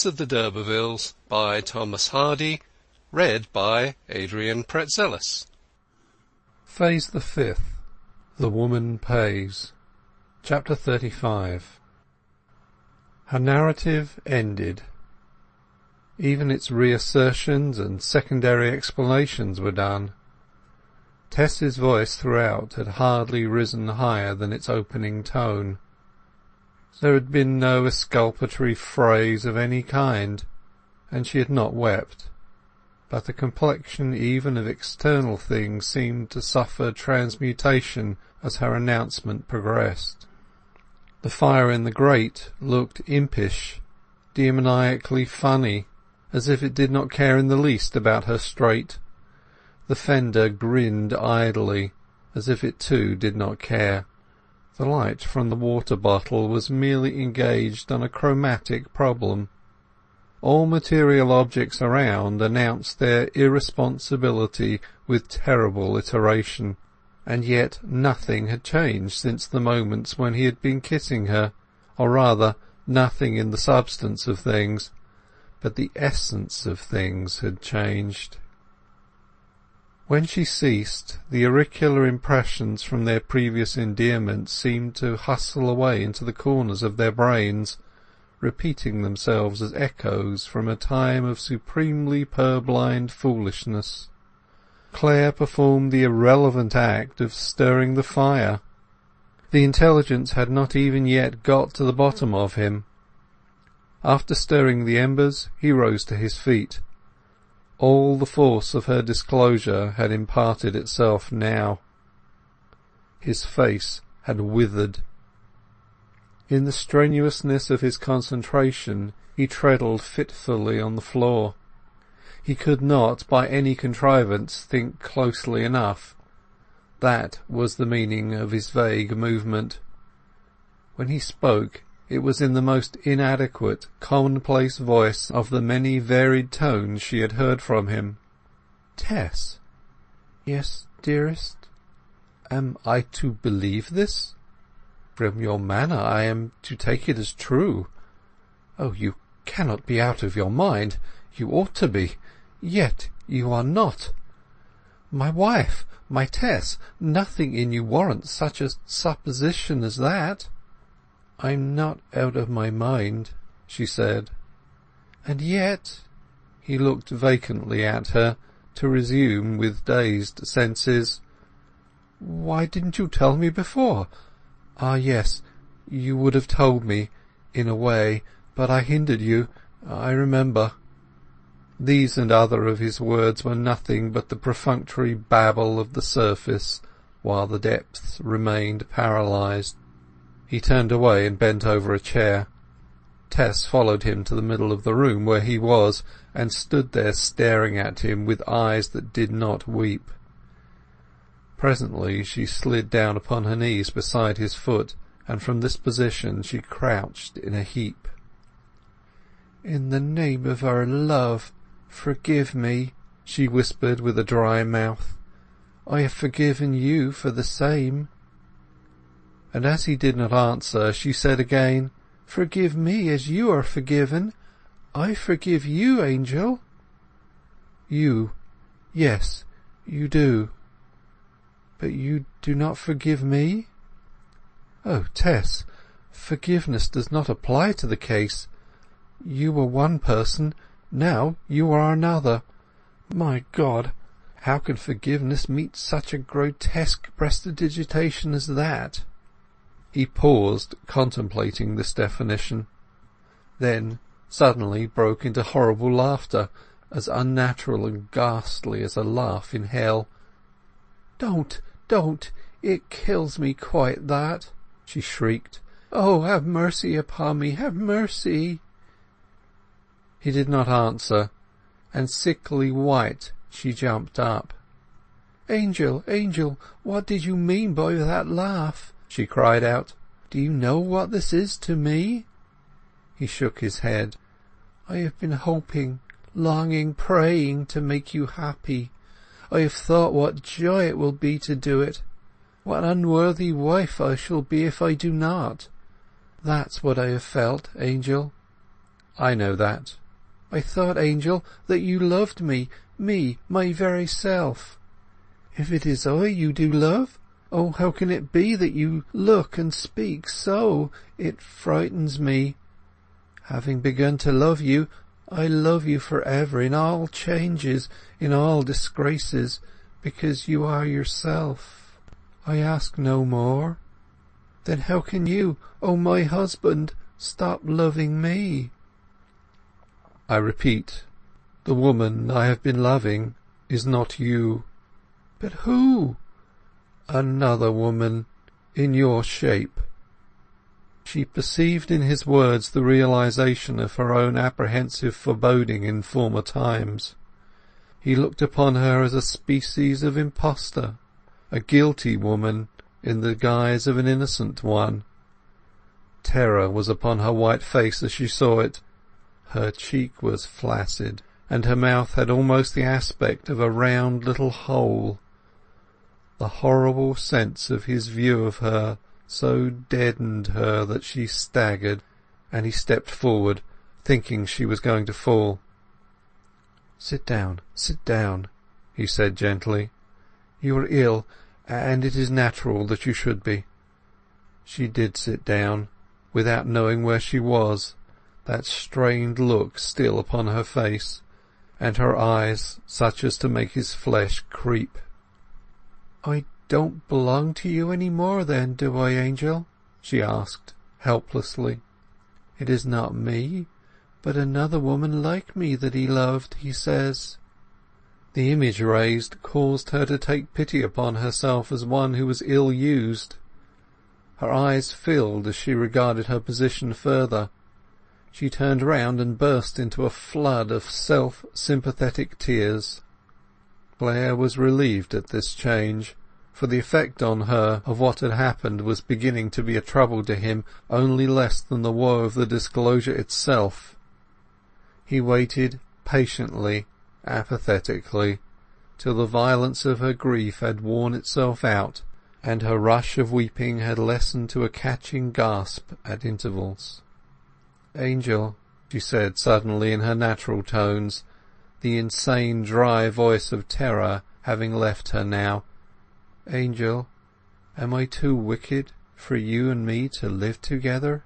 of the Urbervilles by Thomas Hardy. Read by Adrian Pretzelis. Phase the Fifth. The Woman Pays. Chapter 35. Her narrative ended. Even its reassertions and secondary explanations were done. Tess's voice throughout had hardly risen higher than its opening tone. There had been no exculpatory phrase of any kind, and she had not wept, but the complexion even of external things seemed to suffer transmutation as her announcement progressed. The fire in the grate looked impish, demoniacally funny, as if it did not care in the least about her strait. The fender grinned idly, as if it too did not care. The light from the water bottle was merely engaged on a chromatic problem. All material objects around announced their irresponsibility with terrible iteration, and yet nothing had changed since the moments when he had been kissing her, or rather nothing in the substance of things, but the essence of things had changed. When she ceased, the auricular impressions from their previous endearment seemed to hustle away into the corners of their brains, repeating themselves as echoes from a time of supremely purblind foolishness. Clare performed the irrelevant act of stirring the fire. The intelligence had not even yet got to the bottom of him. After stirring the embers, he rose to his feet. All the force of her disclosure had imparted itself now. His face had withered. In the strenuousness of his concentration he treadled fitfully on the floor. He could not, by any contrivance, think closely enough. That was the meaning of his vague movement. When he spoke, it was in the most inadequate, commonplace voice of the many varied tones she had heard from him. "Tess." "Yes, dearest." "Am I to believe this? From your manner I am to take it as true. Oh, you cannot be out of your mind. You ought to be. Yet you are not. My wife, my Tess, nothing in you warrants such a supposition as that." "I'm not out of my mind," she said. "And yet—" He looked vacantly at her, to resume with dazed senses. "Why didn't you tell me before? Ah, yes, you would have told me, in a way, but I hindered you, I remember." These and other of his words were nothing but the perfunctory babble of the surface, while the depths remained paralysed. He turned away and bent over a chair. Tess followed him to the middle of the room where he was, and stood there staring at him with eyes that did not weep. Presently she slid down upon her knees beside his foot, and from this position she crouched in a heap. "In the name of our love, forgive me," she whispered with a dry mouth. "I have forgiven you for the same." And as he did not answer, she said again, "Forgive me as you are forgiven. I forgive you, Angel." "You? Yes, you do. But you do not forgive me?" "Oh, Tess, forgiveness does not apply to the case. You were one person, now you are another. My God, how can forgiveness meet such a grotesque prestidigitation as that?" He paused, contemplating this definition, then suddenly broke into horrible laughter, as unnatural and ghastly as a laugh in hell. Don't! It kills me quite, that!" she shrieked. "Oh, have mercy upon me, have mercy!" He did not answer, and sickly white she jumped up. "Angel, what did you mean by that laugh?" she cried out. "Do you know what this is to me?" He shook his head. "I have been hoping, longing, praying to make you happy. I have thought what joy it will be to do it. What unworthy wife I shall be if I do not. That's what I have felt, Angel." I know that. I thought, Angel, that you loved me, my very self. If it is I you do love, oh, how can it be that you look and speak so? It frightens me. Having begun to love you, I love you for ever, in all changes, in all disgraces, because you are yourself. I ask no more. Then how can you, oh my husband, stop loving me? I repeat, the woman I have been loving is not you. But who? Another woman, in your shape. She perceived in his words the realization of her own apprehensive foreboding in former times. He looked upon her as a species of impostor, a guilty woman in the guise of an innocent one. Terror was upon her white face as she saw it. Her cheek was flaccid, and her mouth had almost the aspect of a round little hole. The horrible sense of his view of her so deadened her that she staggered, and he stepped forward, thinking she was going to fall. Sit down, he said gently. You are ill, and it is natural that you should be. She did sit down, without knowing where she was, that strained look still upon her face, and her eyes such as to make his flesh creep. I don't belong to you any more then, do I, Angel? She asked, helplessly. It is not me, but another woman like me that he loved, he says. The image raised caused her to take pity upon herself as one who was ill-used. Her eyes filled as she regarded her position further. She turned round and burst into a flood of self-sympathetic tears. Clare was relieved at this change, for the effect on her of what had happened was beginning to be a trouble to him only less than the woe of the disclosure itself. He waited patiently, apathetically, till the violence of her grief had worn itself out, and her rush of weeping had lessened to a catching gasp at intervals. Angel, she said suddenly in her natural tones, the insane dry voice of terror having left her now, Angel, am I too wicked for you and me to live together?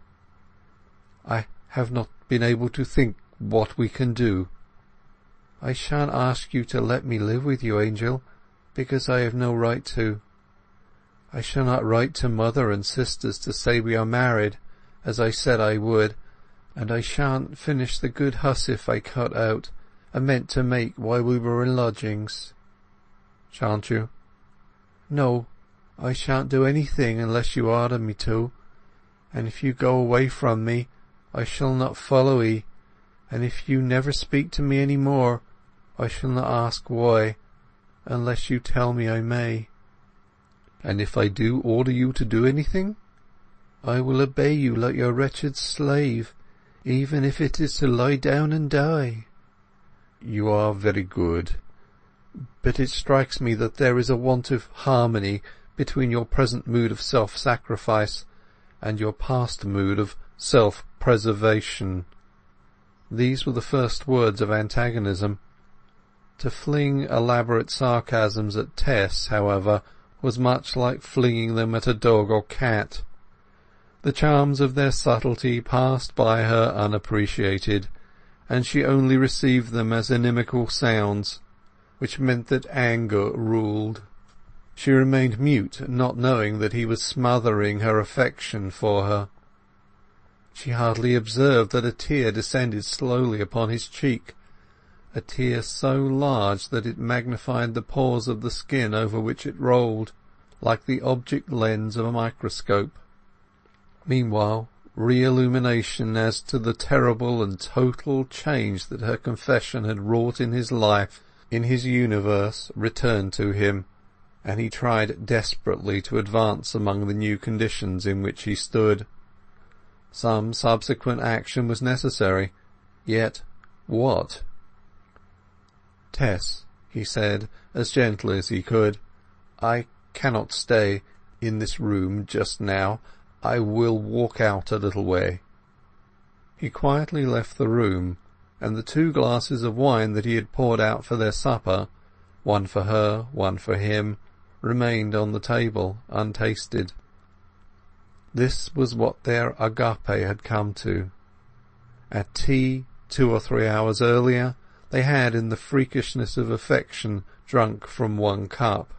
I have not been able to think what we can do. I shan't ask you to let me live with you, Angel, because I have no right to. I shall not write to mother and sisters to say we are married, as I said I would, and I shan't finish the good hussif I cut out and meant to make while we were in lodgings. Shan't you? No, I shan't do anything unless you order me to, and if you go away from me, I shall not follow 'ee, and if you never speak to me any more, I shall not ask why, unless you tell me I may. And if I do order you to do anything? I will obey you like your wretched slave, even if it is to lie down and die. You are very good. But it strikes me that there is a want of harmony between your present mood of self-sacrifice and your past mood of self-preservation. These were the first words of antagonism. To fling elaborate sarcasms at Tess, however, was much like flinging them at a dog or cat. The charms of their subtlety passed by her unappreciated, and she only received them as inimical sounds, which meant that anger ruled. She remained mute, not knowing that he was smothering her affection for her. She hardly observed that a tear descended slowly upon his cheek, a tear so large that it magnified the pores of the skin over which it rolled, like the object lens of a microscope. Meanwhile, re-illumination as to the terrible and total change that her confession had wrought in his life, in his universe, returned to him, and he tried desperately to advance among the new conditions in which he stood. Some subsequent action was necessary, yet what? Tess, he said, as gently as he could, I cannot stay in this room just now. I will walk out a little way. He quietly left the room, and the 2 glasses of wine that he had poured out for their supper, one for her, one for him, remained on the table untasted. This was what their agape had come to. At tea, 2 or 3 hours earlier, they had in the freakishness of affection drunk from 1 cup.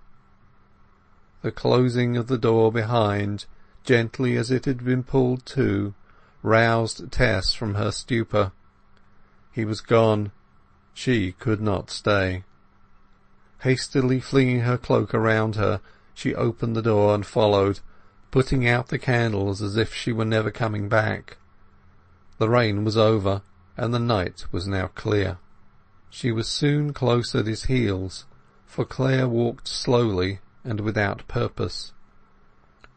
The closing of the door behind, gently as it had been pulled to, roused Tess from her stupor. He was gone. She could not stay. Hastily flinging her cloak around her, she opened the door and followed, putting out the candles as if she were never coming back. The rain was over, and the night was now clear. She was soon close at his heels, for Clare walked slowly and without purpose.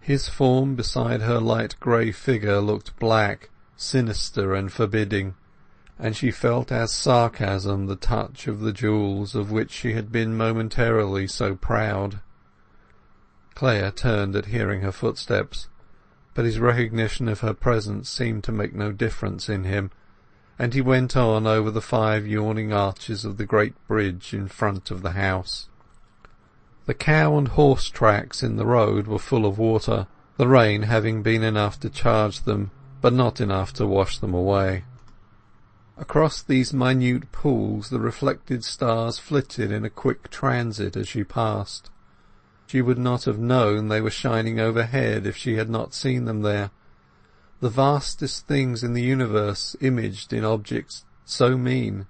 His form beside her light grey figure looked black, sinister and forbidding, and she felt as sarcasm the touch of the jewels of which she had been momentarily so proud. Clare turned at hearing her footsteps, but his recognition of her presence seemed to make no difference in him, and he went on over the 5 yawning arches of the great bridge in front of the house. The cow and horse tracks in the road were full of water, the rain having been enough to charge them, but not enough to wash them away. Across these minute pools the reflected stars flitted in a quick transit as she passed. She would not have known they were shining overhead if she had not seen them there. The vastest things in the universe imaged in objects so mean.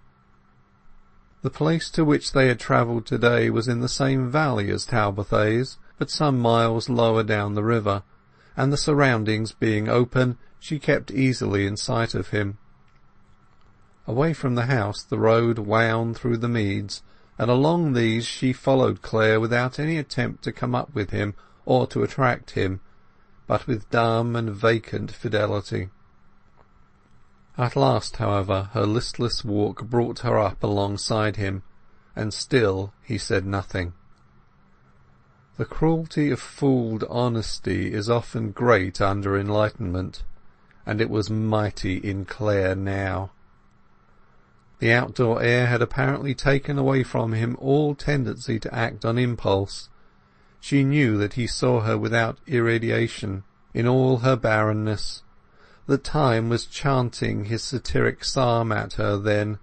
The place to which they had travelled today was in the same valley as Talbothays, but some miles lower down the river, and the surroundings being open, she kept easily in sight of him. Away from the house the road wound through the meads, and along these she followed Clare without any attempt to come up with him or to attract him, but with dumb and vacant fidelity. At last, however, her listless walk brought her up alongside him, and still he said nothing. The cruelty of fooled honesty is often great under enlightenment, and it was mighty in Clare now. The outdoor air had apparently taken away from him all tendency to act on impulse. She knew that he saw her without irradiation, in all her barrenness, that time was chanting his satiric psalm at her then.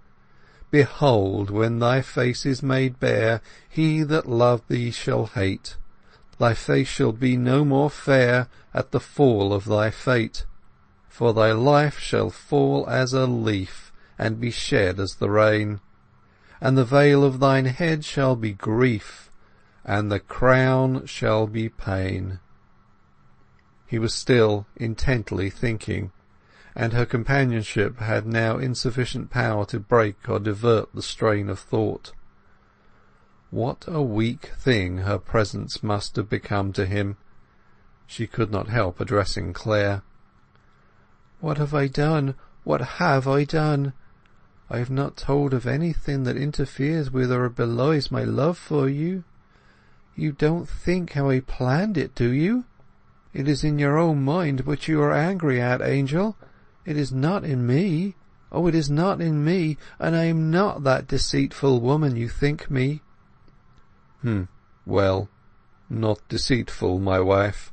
Behold, when thy face is made bare, he that loved thee shall hate. Thy face shall be no more fair at the fall of thy fate. For thy life shall fall as a leaf, and be shed as the rain. And the veil of thine head shall be grief, and the crown shall be pain. He was still intently thinking, and her companionship had now insufficient power to break or divert the strain of thought. What a weak thing her presence must have become to him. She could not help addressing Clare. "What have I done? What have I done? I have not told of anything that interferes with or belies my love for you. You don't think how I planned it, do you? It is in your own mind what you are angry at, Angel. It is not in me. Oh, it is not in me, and I am not that deceitful woman you think me." Well, not deceitful, my wife,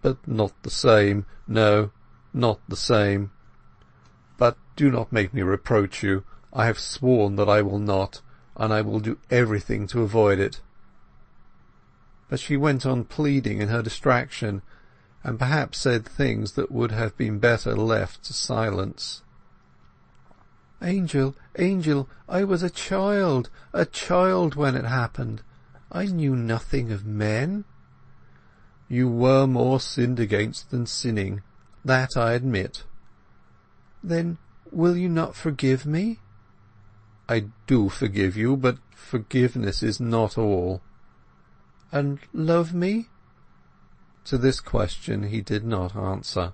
but not the same. No, not the same. But do not make me reproach you. I have sworn that I will not, and I will do everything to avoid it. But she went on pleading in her distraction, and perhaps said things that would have been better left to silence. "Angel, Angel, I was a child when it happened. I knew nothing of men." "You were more sinned against than sinning. That I admit." "Then will you not forgive me?" "I do forgive you, but forgiveness is not all." "And love me?" To this question he did not answer.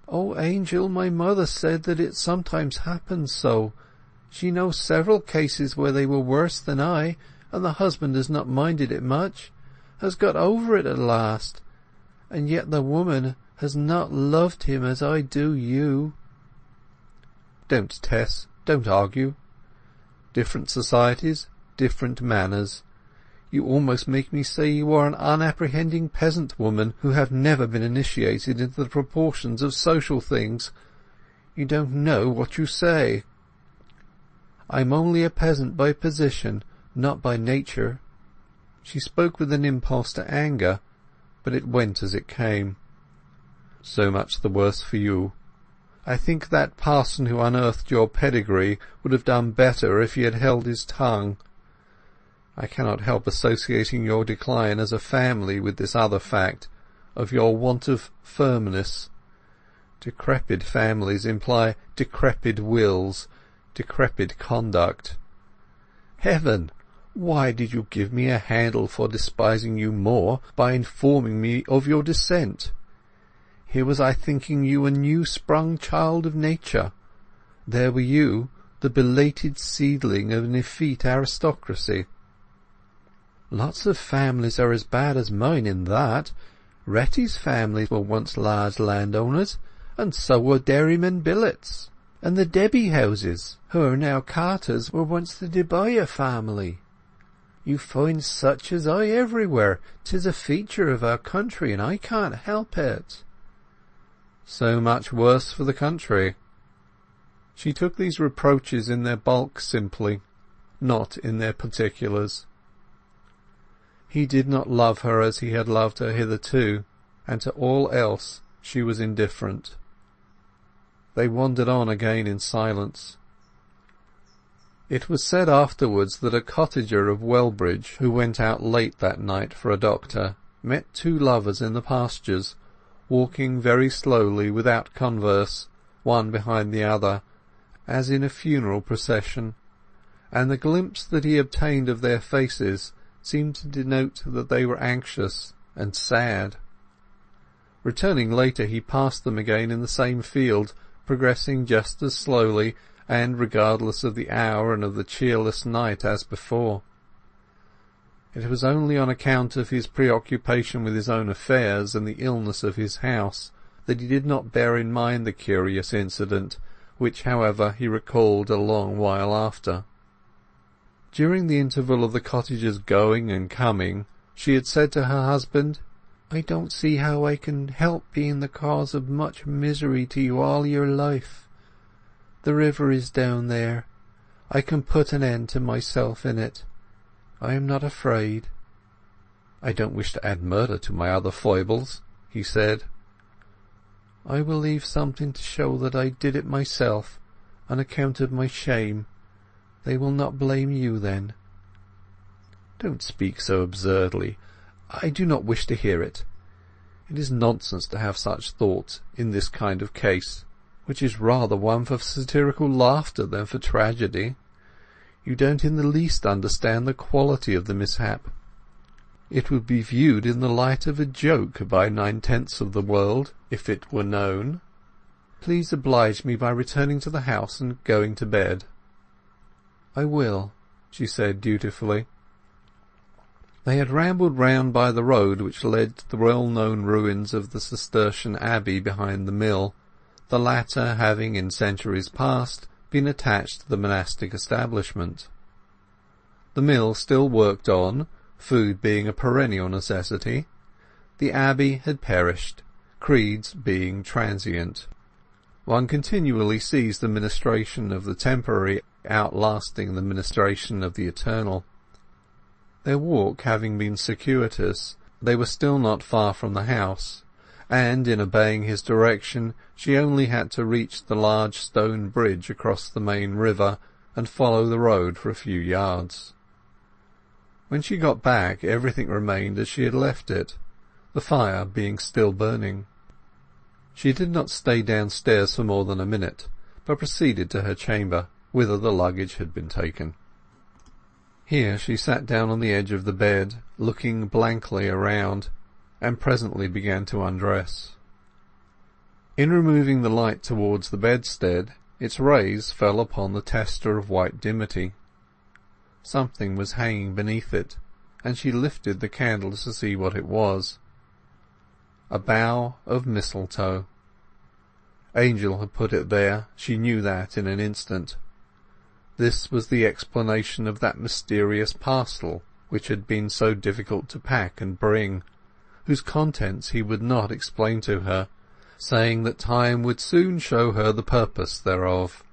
"Oh, Angel, my mother said that it sometimes happens so. She knows several cases where they were worse than I, and the husband has not minded it much, has got over it at last, and yet the woman has not loved him as I do you." Don't, Tess, don't argue. Different societies, different manners. You almost make me say you are an unapprehending peasant woman who have never been initiated into the proportions of social things. You don't know what you say. I'm only a peasant by position, not by nature." She spoke with an impulse to anger, but it went as it came. "So much the worse for you. I think that parson who unearthed your pedigree would have done better if he had held his tongue. I cannot help associating your decline as a family with this other fact, of your want of firmness. Decrepit families imply decrepit wills, decrepit conduct. Heaven! Why did you give me a handle for despising you more by informing me of your descent? Here was I thinking you a new-sprung child of nature. There were you, the belated seedling of an effete aristocracy. Lots of families are as bad as mine in that. Retty's family were once large landowners, and so were dairymen billets. And the Debbie houses, who are now carters, were once the Debye family. You find such as I everywhere. 'Tis a feature of our country, and I can't help it." "So much worse for the country." She took these reproaches in their bulk simply, not in their particulars. He did not love her as he had loved her hitherto, and to all else she was indifferent. They wandered on again in silence. It was said afterwards that a cottager of Wellbridge, who went out late that night for a doctor, met two lovers in the pastures, walking very slowly without converse, one behind the other, as in a funeral procession, and the glimpse that he obtained of their faces seemed to denote that they were anxious and sad. Returning later, he passed them again in the same field, progressing just as slowly, and regardless of the hour and of the cheerless night as before. It was only on account of his preoccupation with his own affairs and the illness of his house that he did not bear in mind the curious incident, which, however, he recalled a long while after. During the interval of the cottager's going and coming, she had said to her husband, "I don't see how I can help being the cause of much misery to you all your life. The river is down there. I can put an end to myself in it. I am not afraid." "I don't wish to add murder to my other foibles," he said. "I will leave something to show that I did it myself, on account of my shame. They will not blame you then." "Don't speak so absurdly. I do not wish to hear it. It is nonsense to have such thoughts in this kind of case, which is rather one for satirical laughter than for tragedy. You don't in the least understand the quality of the mishap. It would be viewed in the light of a joke by 9/10 of the world, if it were known. Please oblige me by returning to the house and going to bed." "I will," she said dutifully. They had rambled round by the road which led to the well-known ruins of the Cistercian Abbey behind the mill, the latter having in centuries past been attached to the monastic establishment. The mill still worked on, food being a perennial necessity. The abbey had perished, creeds being transient. One continually sees the ministration of the temporary outlasting the ministration of the eternal. Their walk having been circuitous, they were still not far from the house, and in obeying his direction she only had to reach the large stone bridge across the main river and follow the road for a few yards. When she got back everything remained as she had left it, the fire being still burning. She did not stay downstairs for more than a minute, but proceeded to her chamber, whither the luggage had been taken. Here she sat down on the edge of the bed, looking blankly around, and presently began to undress. In removing the light towards the bedstead, its rays fell upon the tester of white dimity. Something was hanging beneath it, and she lifted the candle to see what it was. A bough of mistletoe. Angel had put it there, she knew that in an instant. This was the explanation of that mysterious parcel which had been so difficult to pack and bring, whose contents he would not explain to her, saying that time would soon show her the purpose thereof.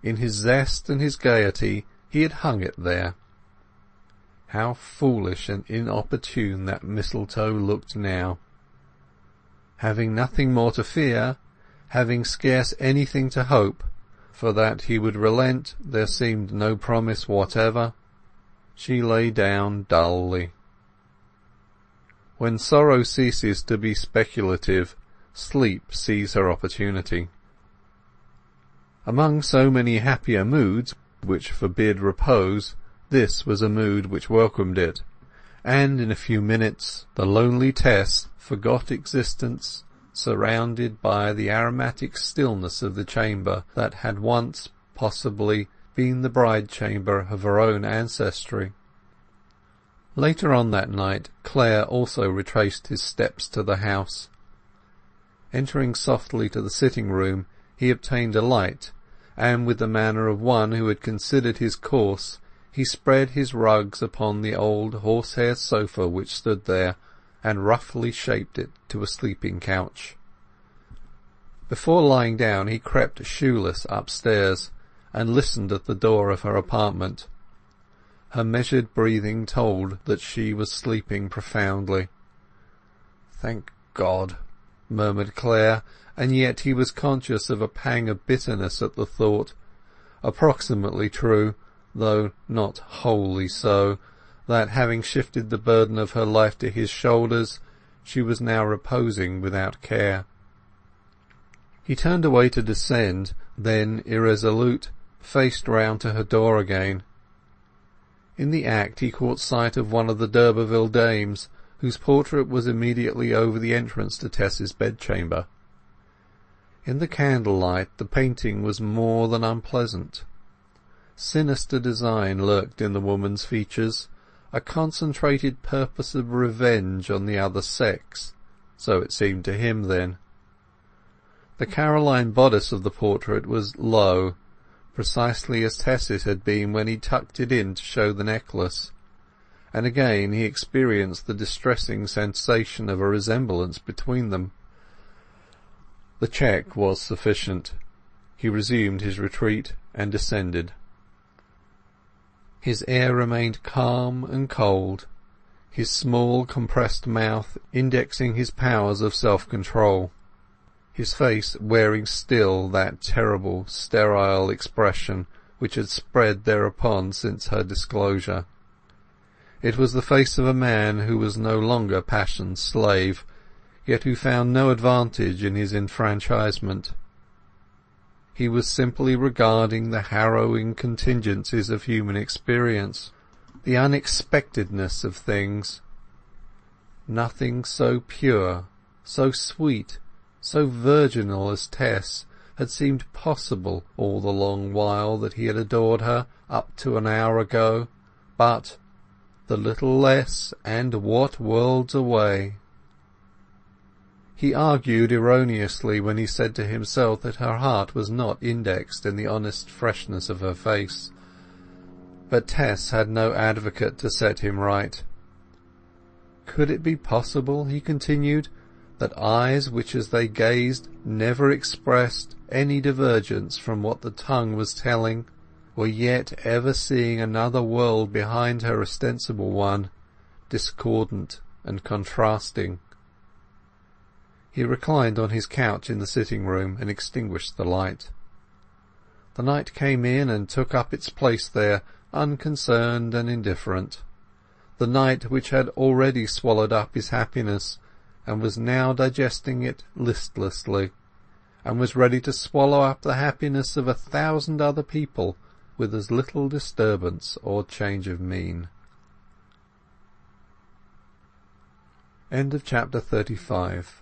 In his zest and his gaiety he had hung it there. How foolish and inopportune that mistletoe looked now. Having nothing more to fear, having scarce anything to hope, for that he would relent there seemed no promise whatever, she lay down dully. When sorrow ceases to be speculative, sleep sees her opportunity. Among so many happier moods which forbid repose, this was a mood which welcomed it, and in a few minutes the lonely Tess forgot existence, surrounded by the aromatic stillness of the chamber that had once, possibly, been the bride-chamber of her own ancestry. Later on that night Clare also retraced his steps to the house. Entering softly to the sitting-room, he obtained a light, and with the manner of one who had considered his course, he spread his rugs upon the old horsehair sofa which stood there, and roughly shaped it to a sleeping couch. Before lying down he crept shoeless upstairs, and listened at the door of her apartment. Her measured breathing told that she was sleeping profoundly. "Thank God," murmured Clare, and yet he was conscious of a pang of bitterness at the thought, approximately true, though not wholly so, that having shifted the burden of her life to his shoulders, she was now reposing without care. He turned away to descend, then, irresolute, faced round to her door again. In the act he caught sight of one of the d'Urbervilles dames, whose portrait was immediately over the entrance to Tess's bedchamber. In the candlelight the painting was more than unpleasant. Sinister design lurked in the woman's features, a concentrated purpose of revenge on the other sex, so it seemed to him then. The Caroline bodice of the portrait was low, precisely as Tess's had been when he tucked it in to show the necklace, and again he experienced the distressing sensation of a resemblance between them. The check was sufficient. He resumed his retreat and descended. His air remained calm and cold, his small compressed mouth indexing his powers of self-control, his face wearing still that terrible, sterile expression which had spread thereupon since her disclosure. It was the face of a man who was no longer passion's slave, yet who found no advantage in his enfranchisement. He was simply regarding the harrowing contingencies of human experience, the unexpectedness of things. Nothing so pure, so sweet, so virginal as Tess had seemed possible all the long while that he had adored her up to an hour ago, but the little less, and what worlds away! He argued erroneously when he said to himself that her heart was not indexed in the honest freshness of her face. But Tess had no advocate to set him right. Could it be possible, he continued, that eyes which as they gazed never expressed any divergence from what the tongue was telling, were yet ever seeing another world behind her ostensible one, discordant and contrasting? He reclined on his couch in the sitting-room and extinguished the light. The night came in and took up its place there, unconcerned and indifferent. The night which had already swallowed up his happiness, and was now digesting it listlessly, and was ready to swallow up the happiness of 1,000 other people with as little disturbance or change of mien. End of chapter 35.